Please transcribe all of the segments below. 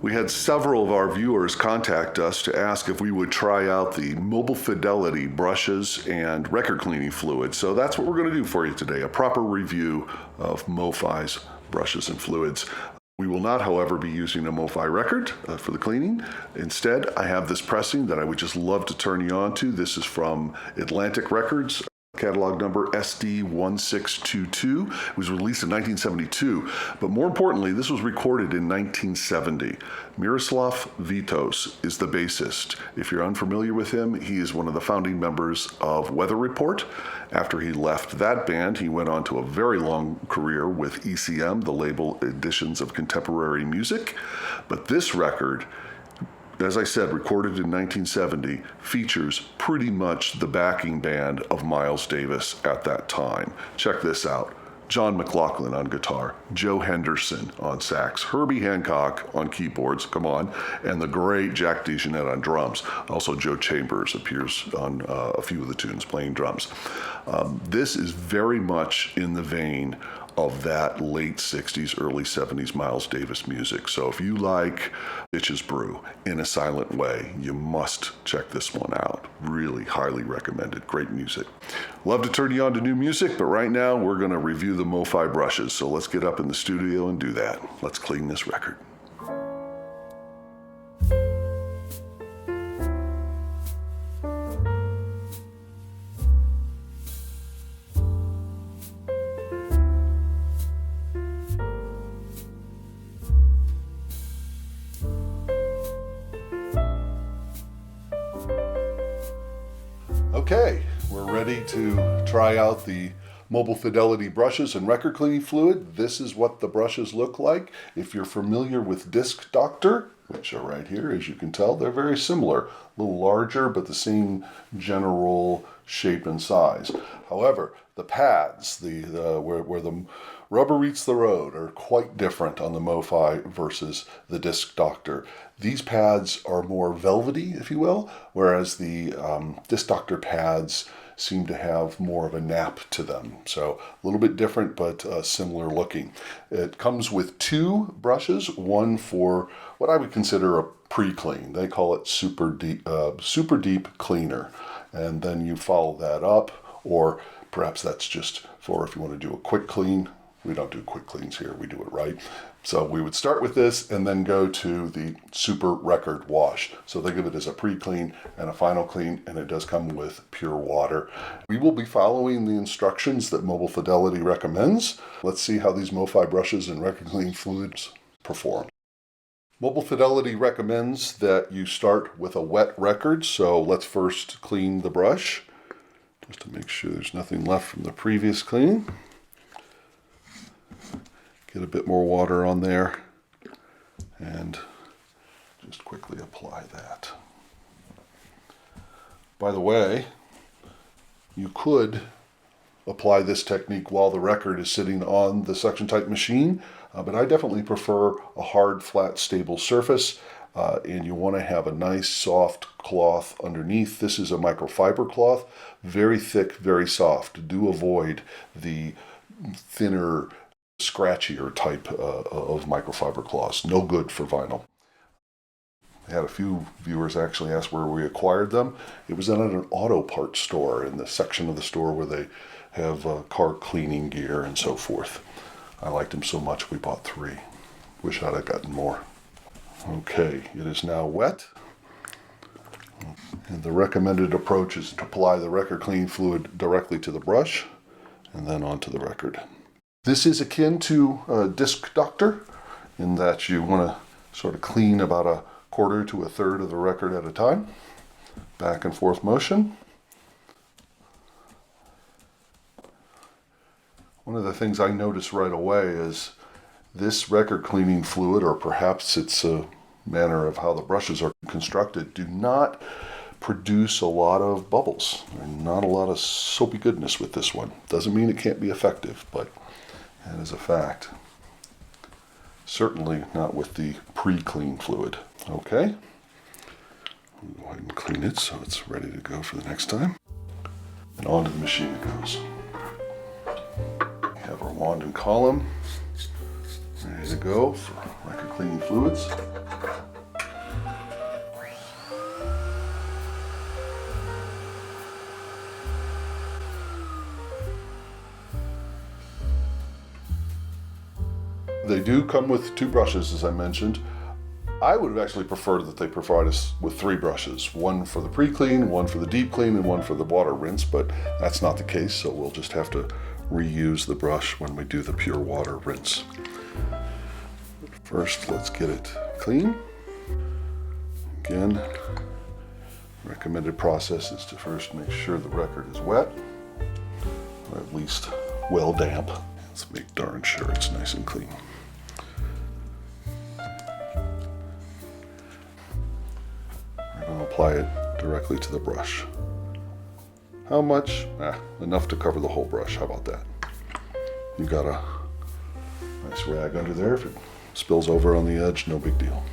We had several of our viewers contact us to ask if we would try out the Mobile Fidelity brushes and record cleaning fluid. So that's what we're going to do for you today, a proper review of MoFi's brushes and fluids. We will not, however, be using a MoFi record for the cleaning. Instead, I have this pressing that I would just love to turn you on to. This is from Atlantic Records. Catalog number SD1622. It was released in 1972, but more importantly, this was recorded in 1970. Miroslav Vitos is the bassist. If you're unfamiliar with him, he is one of the founding members of Weather Report. After he left that band, he went on to a very long career with ECM, the label Editions of Contemporary Music. But this record, as I said, recorded in 1970, features pretty much the backing band of Miles Davis at that time. Check this out. John McLaughlin on guitar, Joe Henderson on sax, Herbie Hancock on keyboards, come on, and the great Jack DeJohnette on drums. Also, Joe Chambers appears on a few of the tunes playing drums. This is very much in the vein of that late 60s, early 70s Miles Davis music. So if you like Bitches Brew in a silent way, you must check this one out. Really highly recommended. Great music. Love to turn you on to new music, but right now we're going to review the MoFi brushes. So let's get up in the studio and do that. Let's clean this record. Okay, we're ready to try out the Mobile Fidelity brushes and record cleaning fluid. This is what the brushes look like. If you're familiar with Disc Doctor, which are right here, as you can tell, they're very similar. A little larger, but the same general shape and size. However, the pads, where the rubber meets the road, are quite different on the MoFi versus the Disc Doctor. These pads are more velvety, if you will, whereas the Disc Doctor pads seem to have more of a nap to them. So a little bit different, but similar looking. It comes with two brushes, one for what I would consider a pre-clean. They call it super deep cleaner. And then you follow that up, or perhaps that's just for if you want to do a quick clean. We don't do quick cleans here, we do it right. So we would start with this and then go to the super record wash. So think of it as a pre-clean and a final clean, and it does come with pure water. We will be following the instructions that Mobile Fidelity recommends. Let's see how these MoFi brushes and record cleaning fluids perform. Mobile Fidelity recommends that you start with a wet record, so let's first clean the brush, just to make sure there's nothing left from the previous clean. Get a bit more water on there and just quickly apply that. By the way, you could apply this technique while the record is sitting on the suction type machine, but I definitely prefer a hard, flat, stable surface, and you want to have a nice soft cloth underneath. This is a microfiber cloth, very thick, very soft. Do avoid the thinner, scratchier type of microfiber cloths. No good for vinyl. I had a few viewers actually ask where we acquired them. It was at an auto parts store, in the section of the store where they have car cleaning gear and so forth. I liked them so much we bought 3. Wish I'd have gotten more. Okay, it is now wet. And the recommended approach is to apply the record cleaning fluid directly to the brush and then onto the record. This is akin to Disc Doctor in that you want to sort of clean about a quarter to a third of the record at a time. Back and forth motion. One of the things I notice right away is this record cleaning fluid, or perhaps it's a manner of how the brushes are constructed, do not produce a lot of bubbles. There's not a lot of soapy goodness with this one. Doesn't mean it can't be effective, but that is a fact. Certainly not with the pre-clean fluid. Okay, we'll go ahead and clean it so it's ready to go for the next time. And onto the machine it goes. We have our wand and column ready to go for record cleaning fluids. They do come with 2 brushes, as I mentioned. I would have actually preferred that they provide us with 3 brushes, one for the pre-clean, one for the deep clean, and one for the water rinse, but that's not the case, so we'll just have to reuse the brush when we do the pure water rinse. First, let's get it clean. Again, recommended process is to first make sure the record is wet, or at least well damp. Let's make darn sure it's nice and clean. We're going to apply it directly to the brush. How much? Enough to cover the whole brush. How about that? You got a nice rag under there. If it spills over on the edge, no big deal.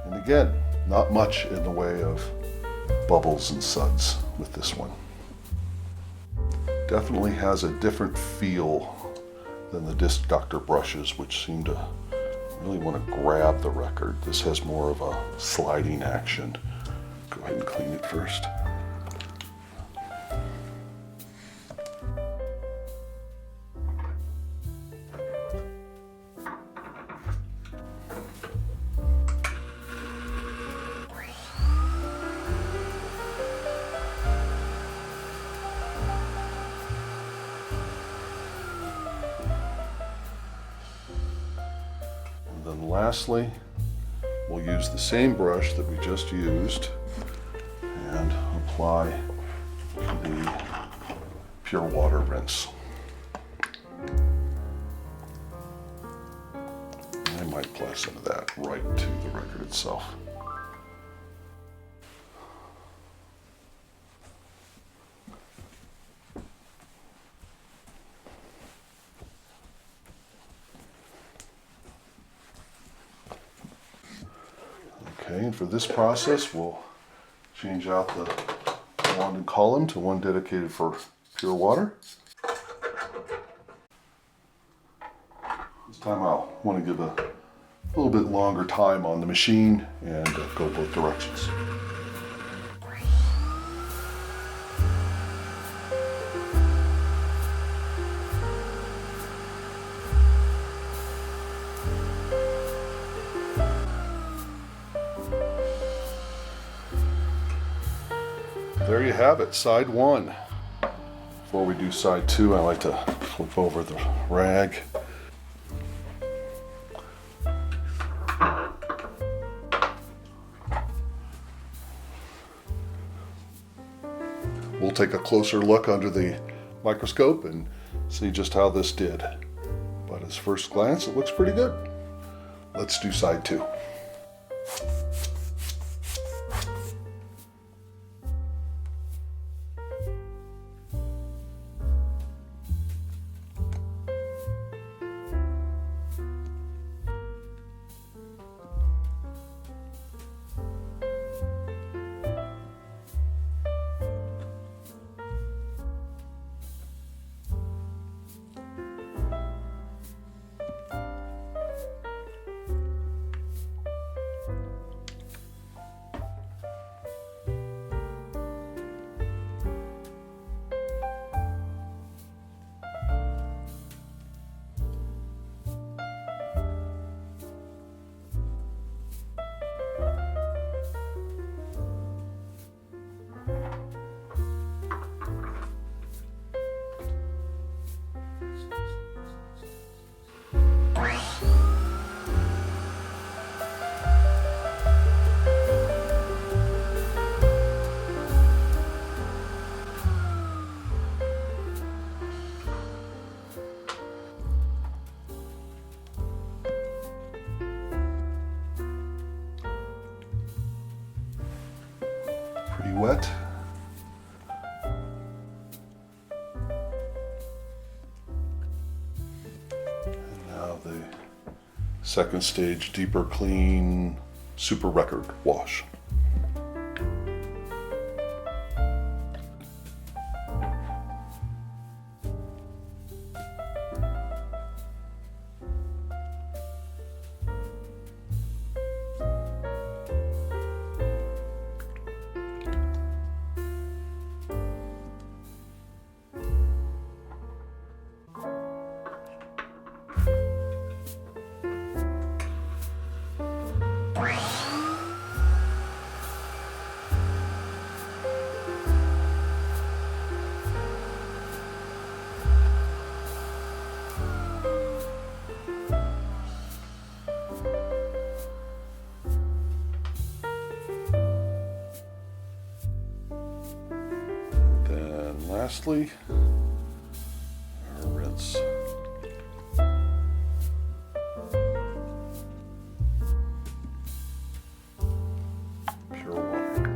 And again, not much in the way of bubbles and suds with this one. Definitely has a different feel than the Disc Doctor brushes, which seem to really want to grab the record. This has more of a sliding action. Go ahead and clean it first. Then lastly, we'll use the same brush that we just used and apply the pure water rinse. I might apply some of that right to the record itself. Okay, and for this process, we'll change out the wand and column to one dedicated for pure water. This time I'll want to give a little bit longer time on the machine and go both directions. There you have it, side 1. Before we do side 2, I like to flip over the rag. We'll take a closer look under the microscope and see just how this did. But at first glance, it looks pretty good. Let's do side 2. Pretty wet. And now the second stage, deeper clean, super record wash. lastly, our rinse. Pure water.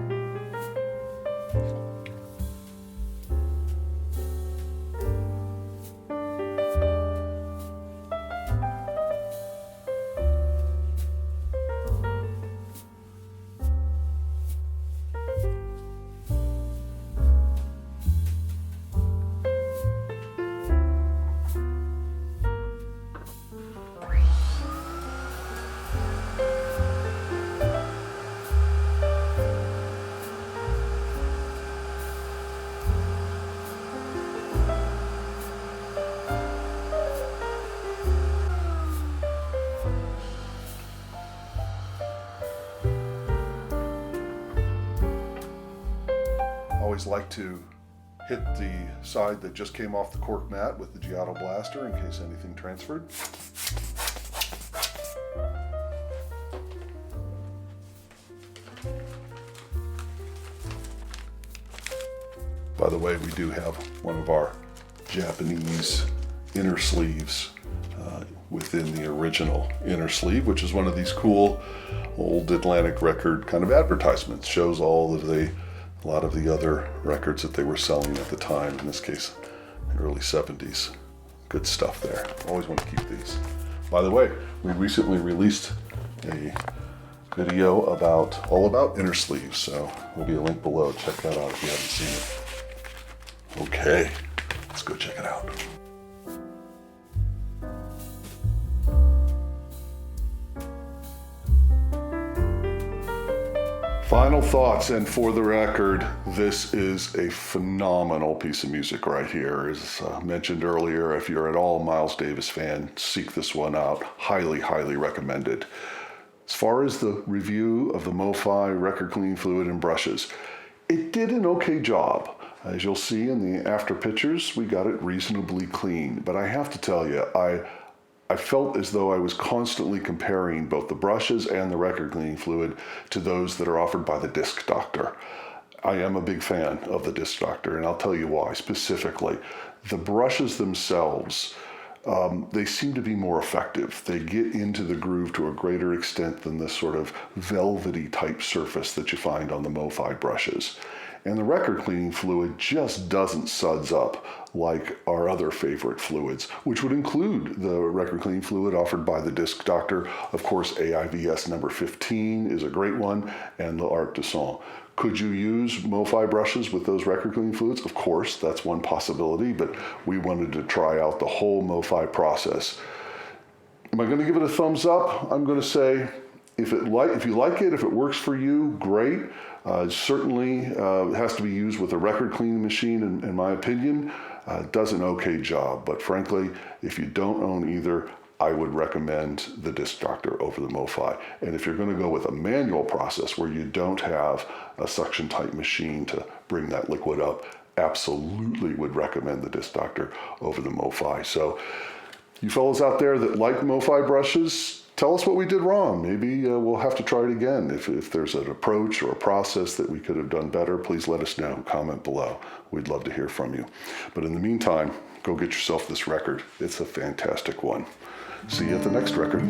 Always like to hit the side that just came off the cork mat with the Giotto blaster in case anything transferred. By the way, we do have one of our Japanese inner sleeves within the original inner sleeve, which is one of these cool old Atlantic record kind of advertisements. Shows all of a lot of the other records that they were selling at the time, in this case, the early 70s. Good stuff there. Always want to keep these. By the way, we recently released a video all about inner sleeves, so there'll be a link below. Check that out if you haven't seen it. Okay, let's go check it out. Final thoughts, and for the record, this is a phenomenal piece of music right here. As mentioned earlier, if you're at all a Miles Davis fan, seek this one out. Highly, highly recommended. As far as the review of the MoFi record cleaning fluid and brushes, it did an okay job. As you'll see in the after pictures, we got it reasonably clean. But I have to tell you, I felt as though I was constantly comparing both the brushes and the record cleaning fluid to those that are offered by the Disc Doctor. I am a big fan of the Disc Doctor, and I'll tell you why. Specifically, the brushes themselves, they seem to be more effective. They get into the groove to a greater extent than this sort of velvety type surface that you find on the MoFi brushes. And the record cleaning fluid just doesn't suds up like our other favorite fluids, which would include the record cleaning fluid offered by the Disc Doctor. Of course, AIVS number 15 is a great one, and the Art de Son. Could you use MoFi brushes with those record cleaning fluids? Of course, that's one possibility, but we wanted to try out the whole MoFi process. Am I going to give it a thumbs up? I'm going to say, if you like it, if it works for you, great. Certainly has to be used with a record cleaning machine, in my opinion. Does an okay job, but frankly, if you don't own either, I would recommend the Disc Doctor over the MoFi. And if you're going to go with a manual process where you don't have a suction type machine to bring that liquid up, absolutely would recommend the Disc Doctor over the MoFi. So you fellows out there that like MoFi brushes, tell us what we did wrong. Maybe we'll have to try it again. If there's an approach or a process that we could have done better, please let us know. Comment below. We'd love to hear from you. But in the meantime, go get yourself this record. It's a fantastic one. See you at the next record.